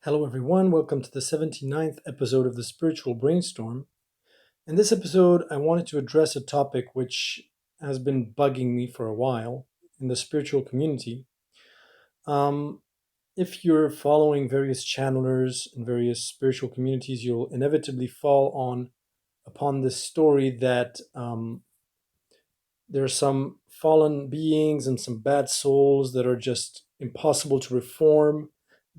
Hello, everyone. Welcome to the 79th episode of the Spiritual Brainstorm. In this episode, I wanted to address a topic which has been bugging me for a while in the spiritual community. Um, if you're following various channelers and various spiritual communities, you'll inevitably fall on upon this story that there are some fallen beings and some bad souls that are just impossible to reform,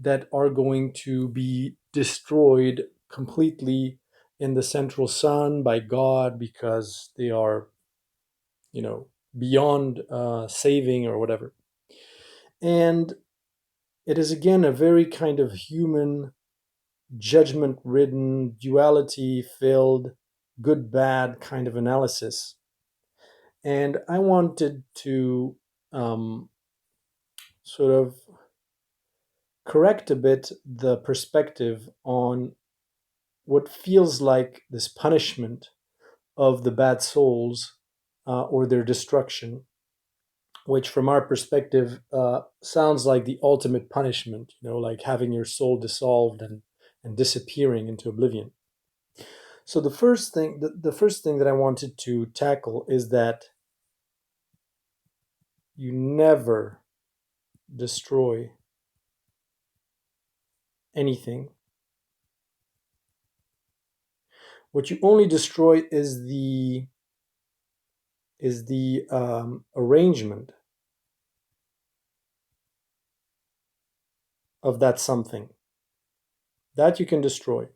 that are going to be destroyed completely in the central sun by God because they are, you know, beyond saving or whatever. And it is again a very kind of human, judgment ridden, duality filled, good bad kind of analysis. And I wanted to um, sort of correct a bit the perspective on what feels like this punishment of the bad souls or their destruction, which from our perspective sounds like the ultimate punishment, like having your soul dissolved and disappearing into oblivion. So the first thing that I wanted to tackle is that you never destroy anything. What you only destroy is the arrangement of that something that you can destroy.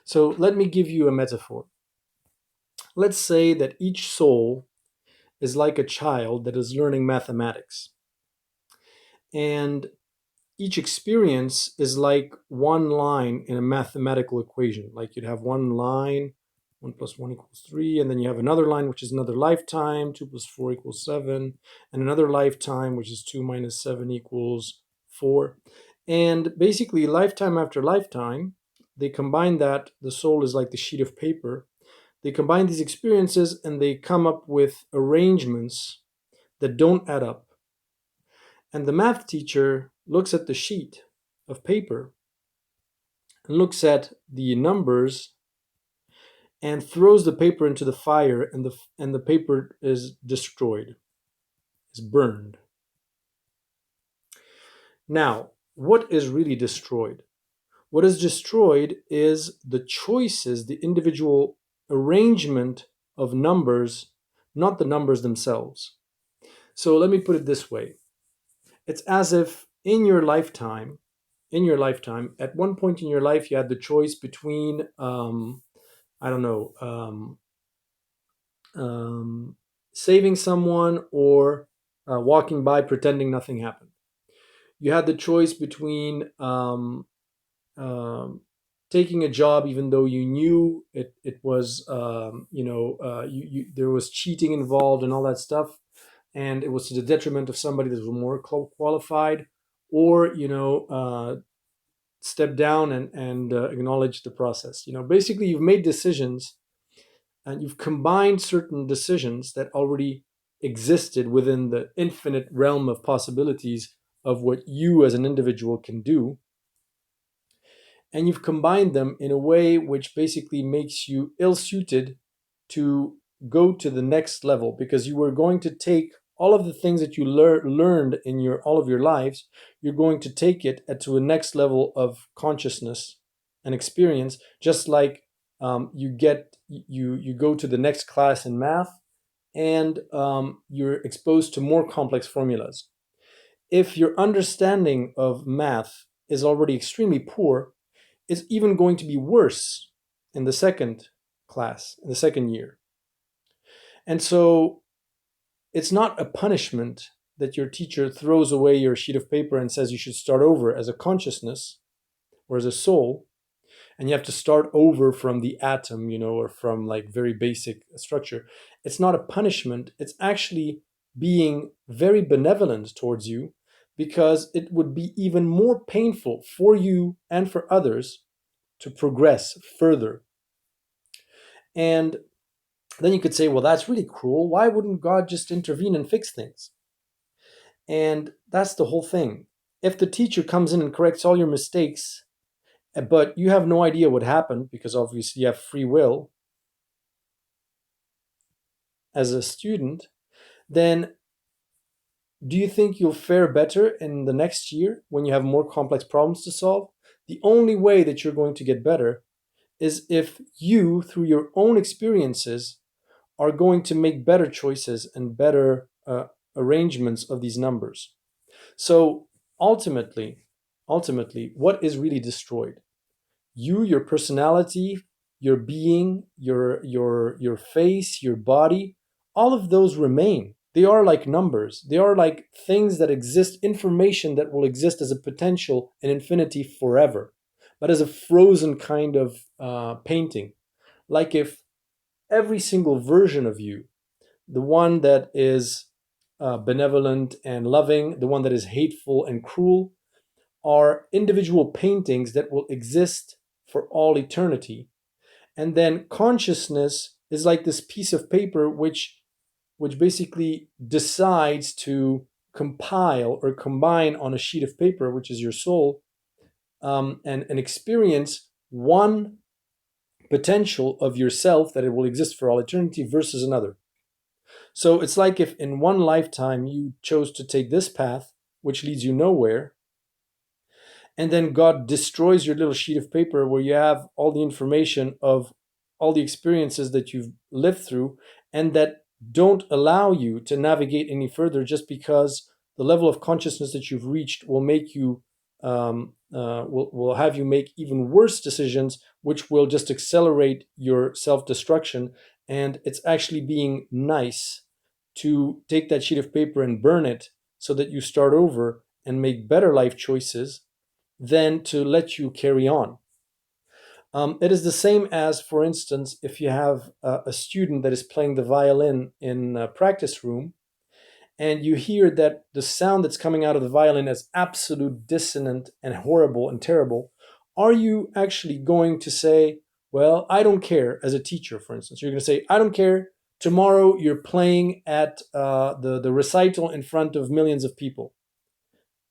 So let me give you a metaphor. Let's say that each soul is like a child that is learning mathematics, and each experience is like one line in a mathematical equation. Like you'd have one line, 1 + 1 = 3, and then you have another line, which is another lifetime, 2 + 4 = 7, and another lifetime, which is 2 - 7 = 4. And basically, lifetime after lifetime, they combine that. The soul is like the sheet of paper. They combine these experiences and they come up with arrangements that don't add up. And the math teacher looks at the sheet of paper and looks at the numbers and throws the paper into the fire, and the paper is destroyed, is burned. Now, what is really destroyed? What is destroyed is the choices, the individual arrangement of numbers, not the numbers themselves. So let me put it this way. It's as if at one point in your life, you had the choice between, I don't know, saving someone or walking by pretending nothing happened. You had the choice between um, taking a job even though you knew it was, there was cheating involved and all that stuff, and it was to the detriment of somebody that was more qualified, or step down and acknowledge the process. Basically, you've made decisions and you've combined certain decisions that already existed within the infinite realm of possibilities of what you as an individual can do, and you've combined them in a way which basically makes you ill-suited to go to the next level, because you were going to take all of the things that you learned in your all of your lives. You're going to take it to a next level of consciousness and experience, just like you go to the next class in math, and you're exposed to more complex formulas. If your understanding of math is already extremely poor, it's even going to be worse in the second class, in the second year. And so it's not a punishment that your teacher throws away your sheet of paper and says you should start over as a consciousness or as a soul, and you have to start over from the atom, or from like very basic structure. It's not a punishment. It's actually being very benevolent towards you, because it would be even more painful for you and for others to progress further. And then you could say, well, that's really cruel. Why wouldn't God just intervene and fix things? And that's the whole thing. If the teacher comes in and corrects all your mistakes, but you have no idea what happened because obviously you have free will as a student, then do you think you'll fare better in the next year when you have more complex problems to solve? The only way that you're going to get better is if you, through your own experiences, are going to make better choices and better arrangements of these numbers. So ultimately, ultimately, what is really destroyed? You, your personality, your being, your face, your body, all of those remain. They are like numbers. They are like things that exist, information that will exist as a potential in infinity forever, but as a frozen kind of painting. Like if every single version of you, the one that is benevolent and loving, the one that is hateful and cruel, are individual paintings that will exist for all eternity. And then consciousness is like this piece of paper which basically decides to compile or combine on a sheet of paper, which is your soul, and experience one potential of yourself that it will exist for all eternity versus another. So it's like if in one lifetime you chose to take this path, which leads you nowhere, and then God destroys your little sheet of paper where you have all the information of all the experiences that you've lived through and that don't allow you to navigate any further just because the level of consciousness that you've reached will make you will have you make even worse decisions, which will just accelerate your self-destruction. And it's actually being nice to take that sheet of paper and burn it so that you start over and make better life choices than to let you carry on. It is the same as, for instance, if you have a student that is playing the violin in a practice room and you hear that the sound that's coming out of the violin is absolute dissonant and horrible and terrible, are you actually going to say, well, I don't care, as a teacher, for instance? You're going to say, I don't care. Tomorrow you're playing at the recital in front of millions of people.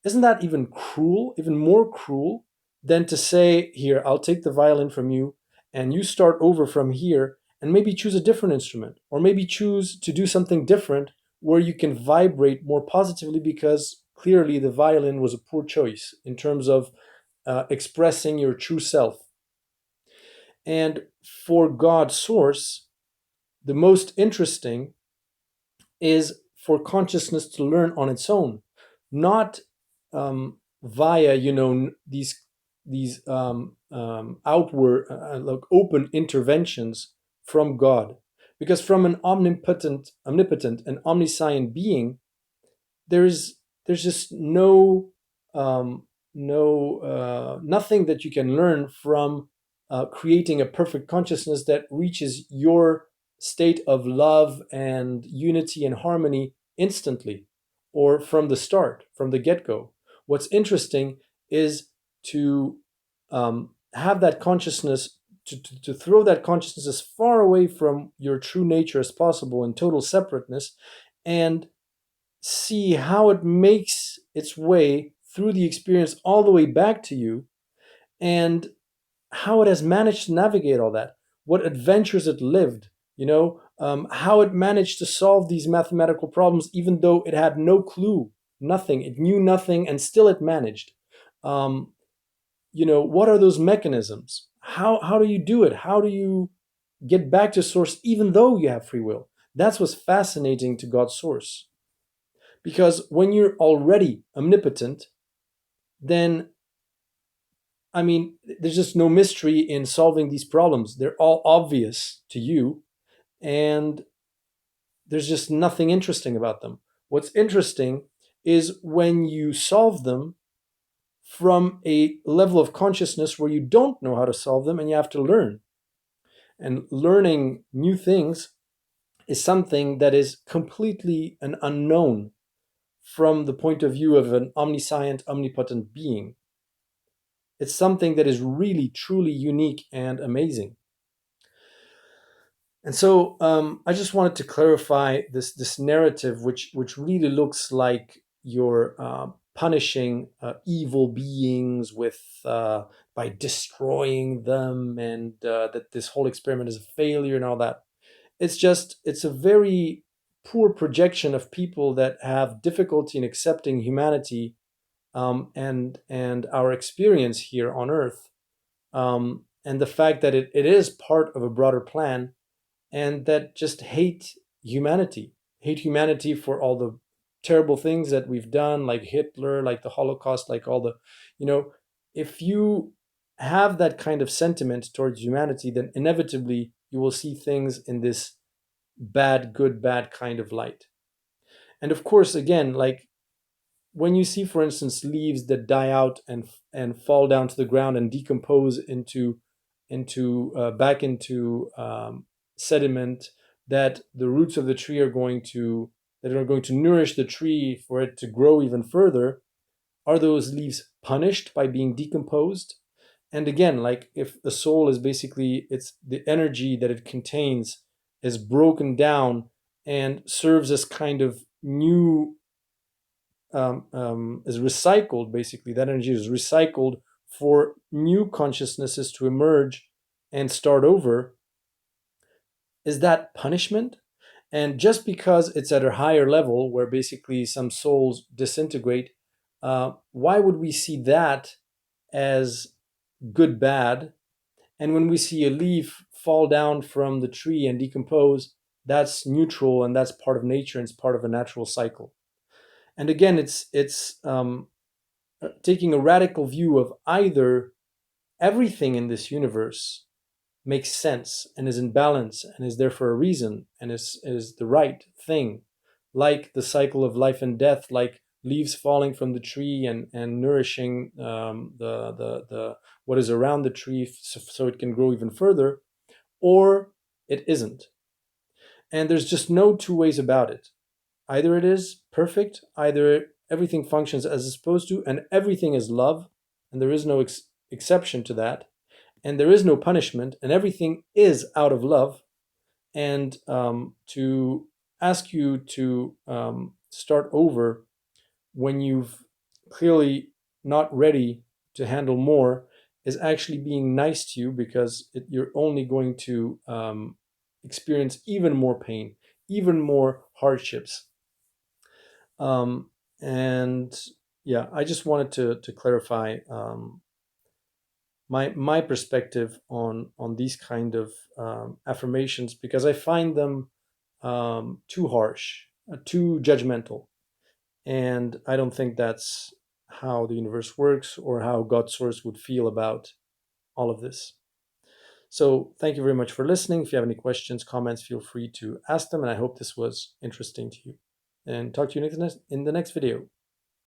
Isn't that even cruel, even more cruel than to say, here, I'll take the violin from you and you start over from here and maybe choose a different instrument or maybe choose to do something different where you can vibrate more positively because clearly the violin was a poor choice in terms of expressing your true self. And for God's source, the most interesting is for consciousness to learn on its own, not via these outward like open interventions from God, because from an omnipotent and omniscient being, there's just nothing that you can learn from creating a perfect consciousness that reaches your state of love and unity and harmony instantly or from the start, from the get-go. What's interesting is to have that consciousness, to throw that consciousness as far away from your true nature as possible in total separateness, and see how it makes its way through the experience all the way back to you, and how it has managed to navigate all that, what adventures it lived, how it managed to solve these mathematical problems even though it had no clue, nothing, it knew nothing, and still it managed. What are those mechanisms? How do you do it? How do you get back to source even though you have free will? That's what's fascinating to God's source. Because when you're already omnipotent, then, I mean, there's just no mystery in solving these problems. They're all obvious to you, and there's just nothing interesting about them. What's interesting is when you solve them from a level of consciousness where you don't know how to solve them and you have to learn. And learning new things is something that is completely an unknown from the point of view of an omniscient, omnipotent being. It's something that is really, truly unique and amazing. And so I just wanted to clarify this narrative, which really looks like your punishing evil beings with by destroying them, and that this whole experiment is a failure and all that. It's a very poor projection of people that have difficulty in accepting humanity, and our experience here on Earth, and the fact that it is part of a broader plan, and that just hate humanity for all the terrible things that we've done, like Hitler, like the Holocaust, like all the, you know, if you have that kind of sentiment towards humanity, then inevitably you will see things in this bad, good, bad kind of light. And of course, again, like when you see, for instance, leaves that die out and fall down to the ground and decompose into back into sediment, that the roots of the tree are going to nourish the tree for it to grow even further. Are those leaves punished by being decomposed? And again, like if the soul is basically, it's the energy that it contains is broken down and serves as kind of new, is recycled, basically that energy is recycled for new consciousnesses to emerge and start over. Is that punishment? And just because it's at a higher level where basically some souls disintegrate, why would we see that as good bad? And when we see a leaf fall down from the tree and decompose, that's neutral and that's part of nature and it's part of a natural cycle. And again, it's taking a radical view of either everything in this universe makes sense and is in balance and is there for a reason and is the right thing, like the cycle of life and death, like leaves falling from the tree and nourishing the what is around the tree so it can grow even further, or it isn't. And there's just no two ways about it. Either it is perfect, either everything functions as it's supposed to, and everything is love, and there is no exception to that, and there is no punishment, and everything is out of love. And to ask you to start over when you've clearly not ready to handle more is actually being nice to you, because you're only going to experience even more pain, even more hardships. And yeah, I just wanted to clarify my perspective on these kind of affirmations, because I find them too harsh, too judgmental, and I don't think that's how the universe works or how God Source would feel about all of this. So thank you very much for listening. If you have any questions, comments, feel free to ask them, and I hope this was interesting to you. And talk to you in the next video.